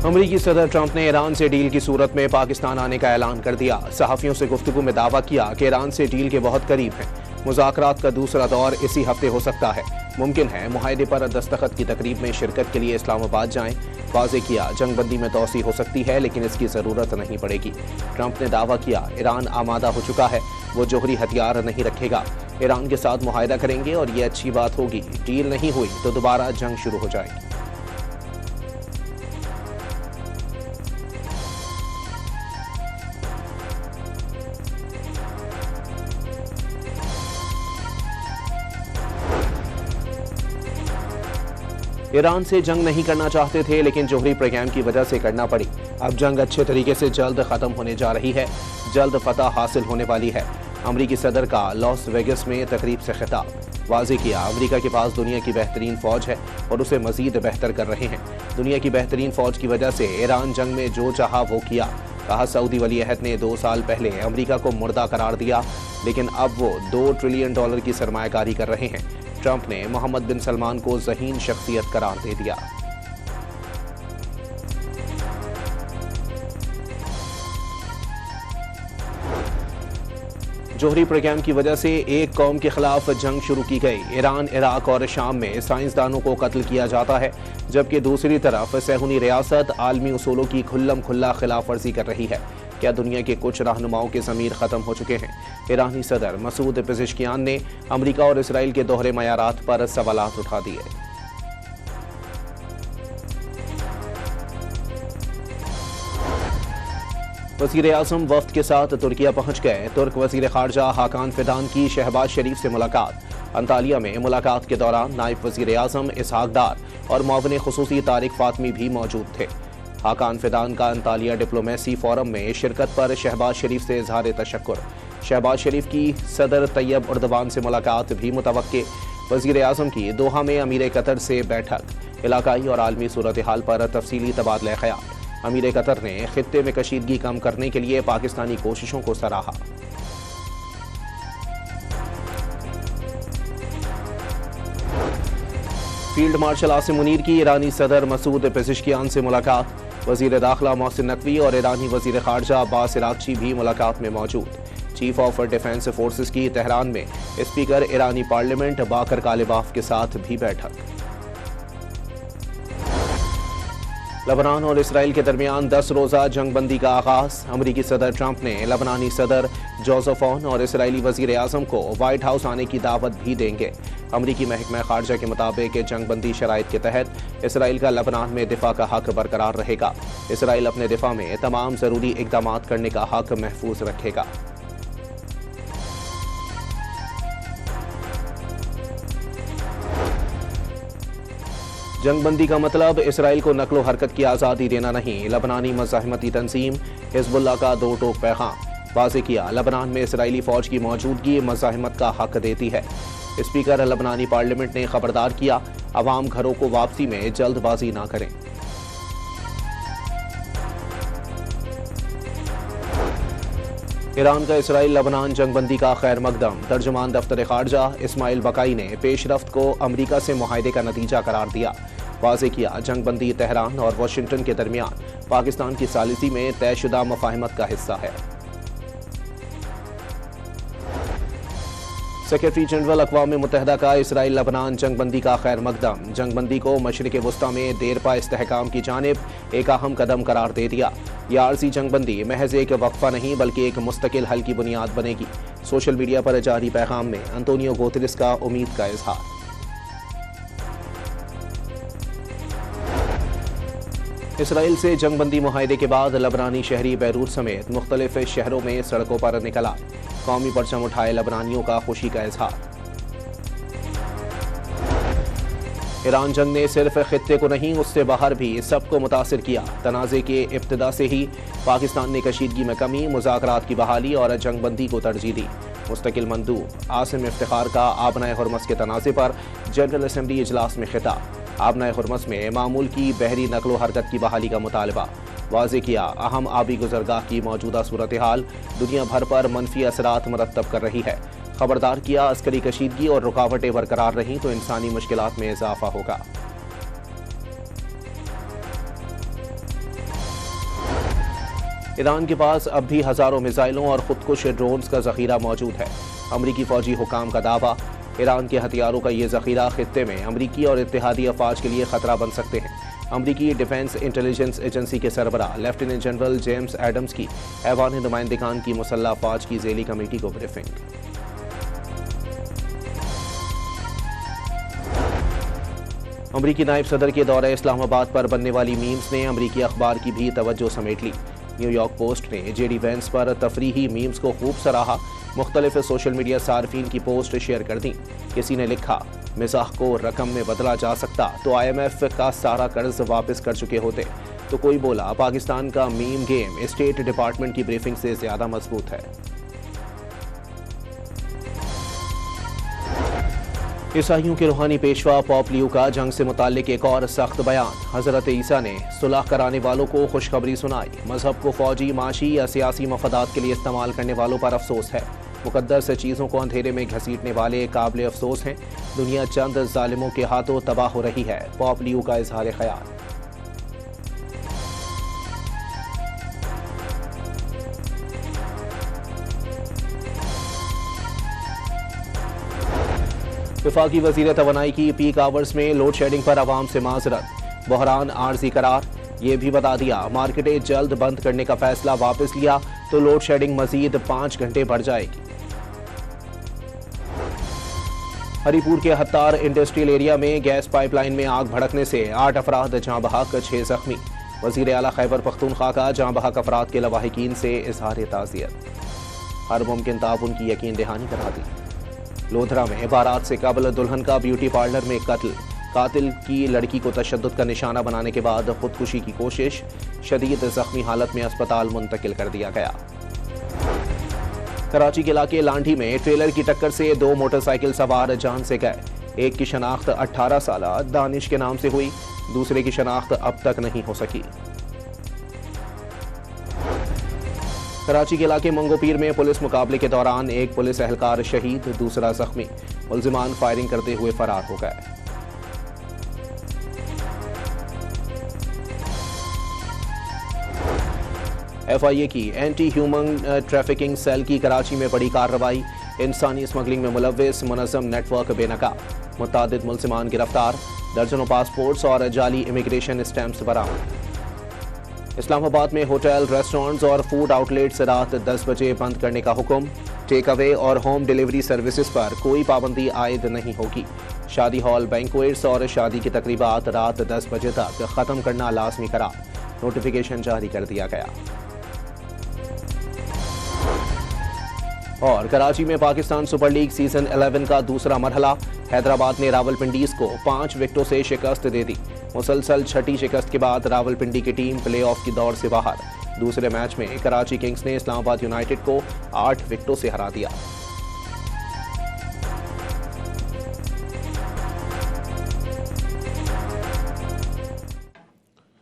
अमरीकी सदर ट्रंप ने ईरान से डील की सूरत में पाकिस्तान आने का ऐलान कर दिया। सहाफियों से गुफ्तगू में दावा किया कि ईरान से डील के बहुत करीब हैं। मुज़ाकरात का दूसरा दौर इसी हफ्ते हो सकता है। मुमकिन है मुआहदे पर दस्तखत की तकरीब में शिरकत के लिए इस्लामाबाद जाएं। वाज़े किया जंगबंदी में तोसी हो सकती है, लेकिन इसकी ज़रूरत नहीं पड़ेगी। ट्रंप ने दावा किया ईरान आमादा हो चुका है, वो जोहरी हथियार नहीं रखेगा। ईरान के साथ मुआहदा करेंगे और ये अच्छी बात होगी। डील नहीं हुई तो दोबारा जंग शुरू हो जाएगी। ईरान से जंग नहीं करना चाहते थे, लेकिन जोहरी प्रोग्राम की वजह से करना पड़ी। अब जंग अच्छे तरीके से जल्द खत्म होने जा रही है। जल्द फतह हासिल होने वाली है। अमरीकी सदर का लॉस वेगस में तकरीब से खिताब। वाज़े किया अमरीका के पास दुनिया की बेहतरीन फौज है और उसे मजीद बेहतर कर रहे हैं। दुनिया की बेहतरीन फौज की वजह से ईरान जंग में जो चाहा वो किया। कहा सऊदी वली अहद ने 2 साल पहले अमरीका को मुर्दा करार दिया, लेकिन अब वो $2 ट्रिलियन की सरमायाकारी कर रहे हैं। ट्रंप ने मोहम्मद बिन सलमान को ज़हीन शख्सियत करार दे दिया। जोहरी प्रोग्राम की वजह से एक कौम के खिलाफ जंग शुरू की गई। ईरान, इराक और शाम में साइंसदानों को कत्ल किया जाता है, जबकि दूसरी तरफ सहूनी रियासत आलमी उसूलों की खुल्लम खुल्ला खिलाफ वर्जी कर रही है। क्या दुनिया के कुछ रहनुमाओं के ज़मीर ख़त्म हो चुके हैं? ईरानी सदर मसूद पेज़ेश्कियान ने अमरीका और इसराइल के दोहरे मयारात पर सवालात उठा दिए। वज़ीर आज़म वफ़द के साथ तुर्किया पहुंच गए। तुर्क वज़ीर ख़ारजा हाकान फिदान की शहबाज शरीफ से मुलाकात। अंतालिया में मुलाकात के दौरान नायब वज़ीर आज़म इसहाक डार और मुआविन ख़ुसूसी तारिक फ़ातमी भी मौजूद थे। हाकान फिदान का अंतालिया डिप्लोमेसी फोरम में शिरकत पर शहबाज शरीफ से इज़हार तशक्कुर। शहबाज शरीफ की सदर तैयब उर्दवान से मुलाकात भी मुतवक्के। वज़ीर आज़म की दोहा में अमीर कतर से बैठक। इलाकाई और आलमी सूरत हाल पर तफसीली तबादला ख्याल। अमीर कतर ने खित्ते में कशीदगी कम करने के लिए पाकिस्तानी कोशिशों को सराहा। फील्ड मार्शल आसिम मुनीर की ईरानी सदर मसूद पेज़ेश्कियान से मुलाकात। वज़ीर दाखिला मोहसिन नकवी और ईरानी वज़ीर ख़ारजा अब्बास इराक़ची भी मुलाकात में मौजूद। चीफ ऑफ डिफेंस फोर्सेस की तेहरान में स्पीकर ईरानी पार्लियामेंट बाकर कालिबाफ के साथ भी बैठक। लबनान और इसराइल के दरमियान 10 रोज़ा जंगबंदी का आगाज। अमरीकी सदर ट्रंप ने लबनानी सदर जोसेफ ऑन और इसराइली वज़ीर आज़म को व्हाइट हाउस आने की दावत भी देंगे। अमरीकी महकमा खारजा के मुताबिक जंगबंदी शराइत के तहत इसराइल का लबनान में दिफा का हक बरकरार रहेगा। इसराइल अपने दिफा में तमाम ज़रूरी इक़दाम करने का हक महफूज रखेगा। जंगबंदी का मतलब इसराइल को नकलो हरकत की आज़ादी देना नहीं। लबनानी मज़ाहमती तंजीम हिज़्बुल्लाह का 2 टोक पैगाम। वाज़े किया लबनान में इसराइली फ़ौज की मौजूदगी मज़ाहमत का हक देती है। स्पीकर लबनानी पार्लियामेंट ने खबरदार किया अवाम घरों को वापसी में जल्दबाजी ना करें। ईरान का इसराइल लबनान जंगबंदी का खैर मकदम। तर्जुमान दफ्तर खारजा इस्माइल बकाई ने पेशरफ्त को अमरीका से मुआहदे का नतीजा करार दिया। वाज़े किया जंगबंदी तेहरान और वाशिंगटन के दरमियान पाकिस्तान की सालिसी में तयशुदा मफाहिमत का हिस्सा है। सेक्रेटरी जनरल अक़वाम मुत्तहिदा का इसराइल लबनान जंगबंदी का खैर मकदम। जंगबंदी को मशरिक़ वस्ता में देरपा इस्तेहकाम की जानिब एक अहम कदम करार दे दिया। यह आरज़ी जंगबंदी महज एक वक्फा नहीं बल्कि एक मुस्तकिल हल की बुनियाद बनेगी। सोशल मीडिया पर जारी पैगाम में अंतोनियो गुतेरेस का उम्मीद का इजहार। इसराइल से जंगबंदी मुआहदे के बाद लबनानी शहरी बैरूत समेत मुख्तलिफ शहरों में सड़कों पर निकला। कौमी परचम उठाए लबनानियों का खुशी का इजहार। ईरान जंग ने सिर्फ खित्ते को नहीं उससे बाहर भी सबको मुतासिर किया। तनाज़े के इब्तिदा से ही पाकिस्तान ने कशीदगी में कमी, मुज़ाकरात की बहाली और जंगबंदी को तरजीह दी। मुस्तकिल मंदूब आसिम इफ्तिखार का आबनाए हुर्मस के तनाज़े पर जनरल असम्बली इजलास में खिताब। आबनाए हुर्मस में मामूल की बहरी नकलो हरकत की बहाली का मुतालबा। वाज़े किया अहम आबी गुज़रगाह की मौजूदा सूरत हाल दुनिया भर पर मनफी असरात मरतब कर रही है। खबरदार किया अस्करी कशीदगी और रुकावटें बरकरार रहीं तो इंसानी मुश्किलात में इजाफा होगा। ईरान के पास अब भी हजारों मिसाइलों और खुदकुश ड्रोन्स का जखीरा मौजूद है। अमरीकी फौजी हुकाम का दावा, ईरान के हथियारों का ये जखीरा खित्ते में अमरीकी और इत्तेहादी अफवाज के लिए खतरा बन सकते हैं। अमरीकी डिफेंस इंटेलिजेंस एजेंसी के सरबराह लेफ्टिनेंट जनरल जेम्स एडम्स की ऐवान नुमाइंदगान की मुसल्लह अफवाज की ज़ेली कमेटी को ब्रीफिंग। अमरीकी नायब सदर के दौरे इस्लामाबाद पर बनने वाली मीम्स ने अमरीकी अखबार की भी तवज्जो समेट ली। न्यूयॉर्क पोस्ट ने जेडी वेंस पर तफरीही मीम्स को खूब सराहा। मुख्तलिफ सोशल मीडिया सार्फिन की पोस्ट शेयर कर दी। किसी ने लिखा, मिजाह को रकम में बदला जा सकता तो IMF का सारा कर्ज वापस कर चुके होते। तो कोई बोला, पाकिस्तान का मीम गेम स्टेट डिपार्टमेंट की ब्रीफिंग से ज्यादा मजबूत है। ईसाइयों के रूहानी पेशवा पॉप लियो का जंग से मुताल्लिक एक और सख्त बयान। हजरत ईसा ने सुलह कराने वालों को खुशखबरी सुनाई। मजहब को फौजी, माशी या सियासी मफादात के लिए इस्तेमाल करने वालों पर अफसोस है। मुकद्दस चीज़ों को अंधेरे में घसीटने वाले काबिल अफसोस हैं। दुनिया चंद जालिमों के हाथों तबाह हो रही है। पॉप लियो का इजहार ख्याल। वफाकी वज़ीर तवानाई की पीक आवर्स में लोड शेडिंग पर आवाम से माजरत। बहरान आर्जी करार। ये भी बता दिया, मार्केटें जल्द बंद करने का फैसला वापस लिया तो लोड शेडिंग मजीद 5 घंटे बढ़ जाएगी। हरीपुर के हत्तार इंडस्ट्रियल एरिया में गैस पाइपलाइन में आग भड़कने से 8 अफराद जाँ बहक, 6 जख्मी। वज़ीर आला खैबर पख्तूनख्वा का जाँ बहक अफराद के लवाहिकीन से इजहार ताज़ियत। हर मुमकिन ताउन की यकीन दहानी करा दी। लोधरा में बारात से कबल दुल्हन का ब्यूटी पार्लर में कत्ल। कातिल की लड़की को तशद्दुद का निशाना बनाने के बाद खुदकुशी की कोशिश। शदीद जख्मी हालत में अस्पताल मुंतकिल कर दिया गया। कराची के इलाके लांढी में ट्रेलर की टक्कर से 2 मोटरसाइकिल सवार जान से गए। एक की शनाख्त 18 साल दानिश के नाम से हुई, दूसरे की शनाख्त अब तक नहीं हो सकी। कराची के इलाके मंगोपीर में पुलिस मुकाबले के दौरान एक पुलिस एहलकार शहीद, दूसरा जख्मी। मुल्जिमान फायरिंग करते हुए फरार हो गए। FIA की एंटी ह्यूमन ट्रैफिकिंग सेल की कराची में बड़ी कार्रवाई। इंसानी स्मगलिंग में मुलव्विस मुनज़्ज़म नेटवर्क बेनकाब। मुतादिद मुल्जिमान गिरफ्तार। दर्जनों पासपोर्ट्स और जाली इमिग्रेशन स्टैम्प्स बरामद। इस्लामाबाद में होटल, रेस्टोरेंट्स और फूड आउटलेट्स रात 10 बजे बंद करने का हुक्म। टेक अवे और होम डिलीवरी सर्विसेज पर कोई पाबंदी आयद नहीं होगी। शादी हॉल, बैंक्वेट्स और शादी की तकरीबात रात 10 बजे तक ख़त्म करना लाजमी करार। नोटिफिकेशन जारी कर दिया गया। और कराची में पाकिस्तान सुपर लीग सीजन 11 का दूसरा मरहला। हैदराबाद ने रावलपिंडीज को 5 विकेटों से शिकस्त दे दी। मुसलसल छठी शिकस्त के बाद रावलपिंडी की टीम प्लेऑफ की दौड़ से बाहर। दूसरे मैच में कराची किंग्स ने इस्लामाबाद यूनाइटेड को 8 विकेटों से हरा दिया।